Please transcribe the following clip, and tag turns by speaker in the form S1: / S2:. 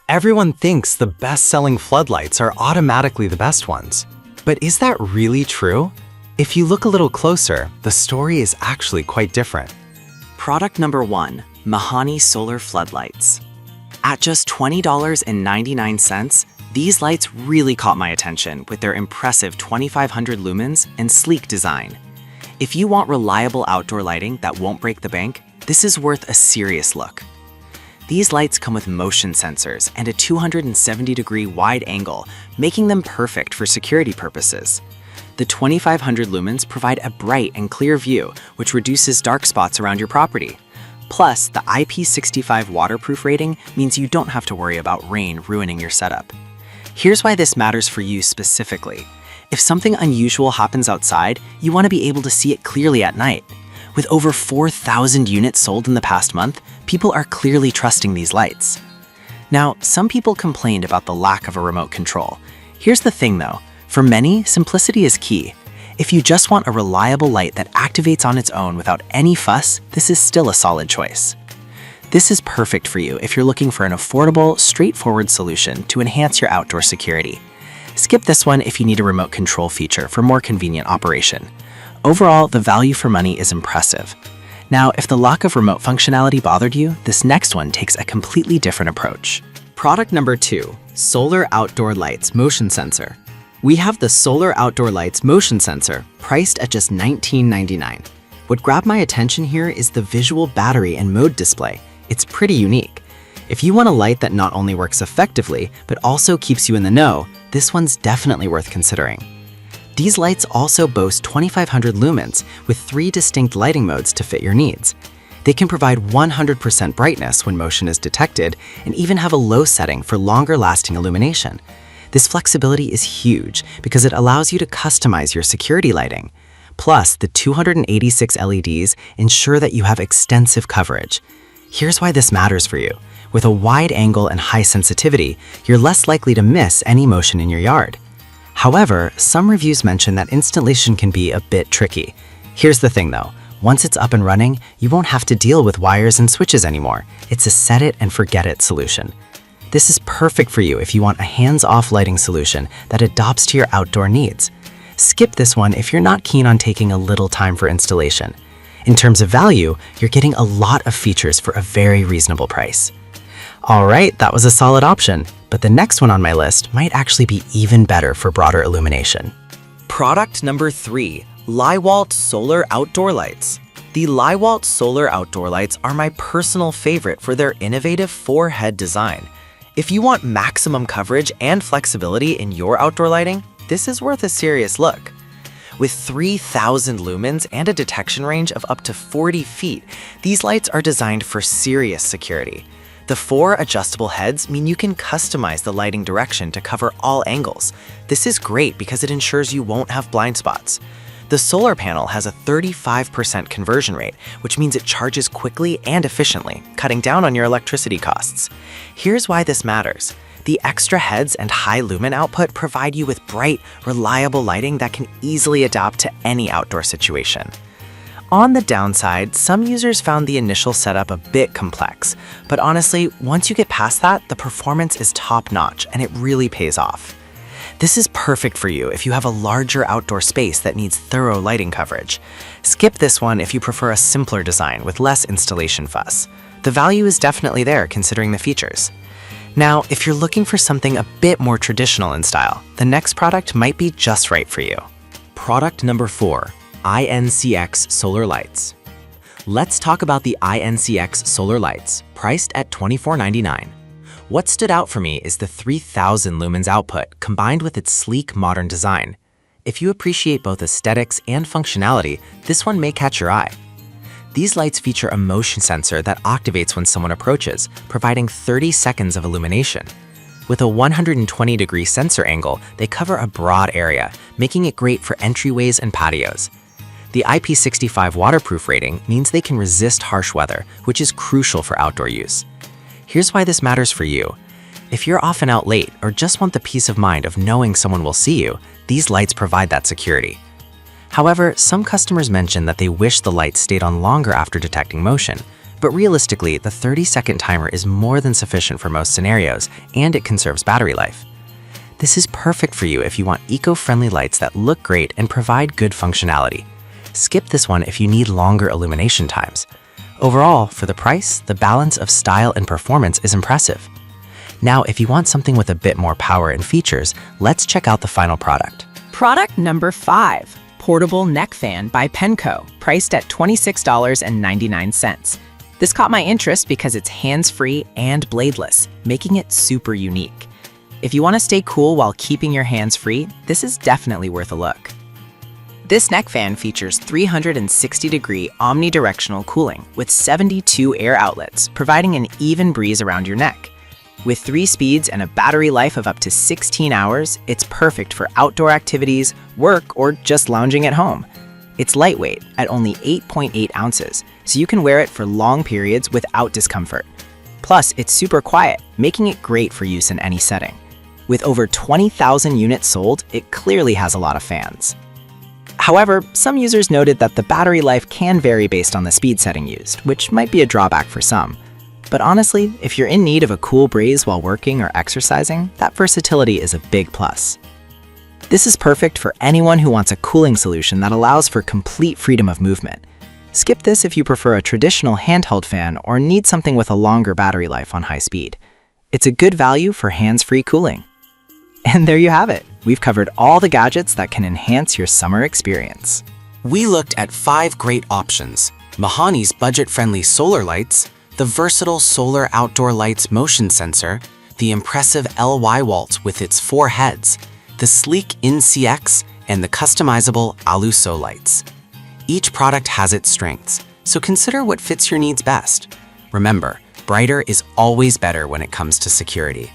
S1: Everyone thinks the best-selling floodlights are automatically the best ones. But is that really true? If you look a little closer, the story is actually quite different.
S2: Product number 1, Mahani Solar Floodlights. At just $20.99, these lights really caught my attention with their impressive 2,500 lumens and sleek design. If you want reliable outdoor lighting that won't break the bank, this is worth a serious look. These lights come with motion sensors and a 270-degree wide angle, making them perfect for security purposes. The 2,500 lumens provide a bright and clear view, which reduces dark spots around your property. Plus, the IP65 waterproof rating means you don't have to worry about rain ruining your setup. Here's why this matters for you specifically. If something unusual happens outside, you want to be able to see it clearly at night. With over 4,000 units sold in the past month, people are clearly trusting these lights. Now, some people complained about the lack of a remote control. Here's the thing though, for many, simplicity is key. If you just want a reliable light that activates on its own without any fuss, this is still a solid choice. This is perfect for you if you're looking for an affordable, straightforward solution to enhance your outdoor security. Skip this one if you need a remote control feature for more convenient operation. Overall, the value for money is impressive. Now, if the lack of remote functionality bothered you, this next one takes a completely different approach. Product number 2, Solar Outdoor Lights Motion Sensor. We have the Solar Outdoor Lights Motion Sensor, priced at just $19.99. What grabbed my attention here is the visual battery and mode display. It's pretty unique. If you want a light that not only works effectively, but also keeps you in the know, this one's definitely worth considering. These lights also boast 2,500 lumens with 3 distinct lighting modes to fit your needs. They can provide 100% brightness when motion is detected and even have a low setting for longer-lasting illumination. This flexibility is huge because it allows you to customize your security lighting. Plus, the 286 LEDs ensure that you have extensive coverage. Here's why this matters for you. With a wide angle and high sensitivity, you're less likely to miss any motion in your yard. However, some reviews mention that installation can be a bit tricky. Here's the thing though, once it's up and running, you won't have to deal with wires and switches anymore. It's a set it and forget it solution. This is perfect for you if you want a hands-off lighting solution that adapts to your outdoor needs. Skip this one if you're not keen on taking a little time for installation. In terms of value, you're getting a lot of features for a very reasonable price. Alright, that was a solid option, but the next one on my list might actually be even better for broader illumination. Product number 3, Liwalt Solar Outdoor Lights. The Liwalt Solar Outdoor Lights are my personal favorite for their innovative 4-head design. If you want maximum coverage and flexibility in your outdoor lighting, this is worth a serious look. With 3,000 lumens and a detection range of up to 40 feet, these lights are designed for serious security. The 4 adjustable heads mean you can customize the lighting direction to cover all angles. This is great because it ensures you won't have blind spots. The solar panel has a 35% conversion rate, which means it charges quickly and efficiently, cutting down on your electricity costs. Here's why this matters. The extra heads and high lumen output provide you with bright, reliable lighting that can easily adapt to any outdoor situation. On the downside, some users found the initial setup a bit complex, but honestly, once you get past that, the performance is top-notch and it really pays off. This is perfect for you if you have a larger outdoor space that needs thorough lighting coverage. Skip this one if you prefer a simpler design with less installation fuss. The value is definitely there considering the features. Now, if you're looking for something a bit more traditional in style, the next product might be just right for you. Product number 4, INCX Solar Lights. Let's talk about the INCX Solar Lights, priced at $24.99. What stood out for me is the 3,000 lumens output combined with its sleek modern design. If you appreciate both aesthetics and functionality, this one may catch your eye. These lights feature a motion sensor that activates when someone approaches, providing 30 seconds of illumination. With a 120-degree sensor angle, they cover a broad area, making it great for entryways and patios. The IP65 waterproof rating means they can resist harsh weather, which is crucial for outdoor use. Here's why this matters for you. If you're often out late or just want the peace of mind of knowing someone will see you, these lights provide that security. However, some customers mention that they wish the lights stayed on longer after detecting motion, But realistically, the 30-second timer is more than sufficient for most scenarios, and it conserves battery life. This is perfect for you if you want eco-friendly lights that look great and provide good functionality. Skip this one if you need longer illumination times. Overall, for the price, the balance of style and performance is impressive. Now, if you want something with a bit more power and features, let's check out the final product.
S3: Product number 5, Portable Neck Fan by Penco, priced at $26.99. This caught my interest because it's hands-free and bladeless, making it super unique. If you want to stay cool while keeping your hands free, this is definitely worth a look. This neck fan features 360-degree omnidirectional cooling with 72 air outlets, providing an even breeze around your neck. With 3 speeds and a battery life of up to 16 hours, it's perfect for outdoor activities, work, or just lounging at home. It's lightweight at only 8.8 ounces, so you can wear it for long periods without discomfort. Plus, it's super quiet, making it great for use in any setting. With over 20,000 units sold, it clearly has a lot of fans. However, some users noted that the battery life can vary based on the speed setting used, which might be a drawback for some. But honestly, if you're in need of a cool breeze while working or exercising, that versatility is a big plus. This is perfect for anyone who wants a cooling solution that allows for complete freedom of movement. Skip this if you prefer a traditional handheld fan or need something with a longer battery life on high speed. It's a good value for hands-free cooling. And there you have it. We've covered all the gadgets that can enhance your summer experience.
S2: We looked at 5 great options: Mahani's budget-friendly solar lights, the versatile solar outdoor lights motion sensor, the impressive LY Walt with its 4 heads, the sleek InCX, and the customizable Aluso lights. Each product has its strengths, so consider what fits your needs best. Remember, brighter is always better when it comes to security.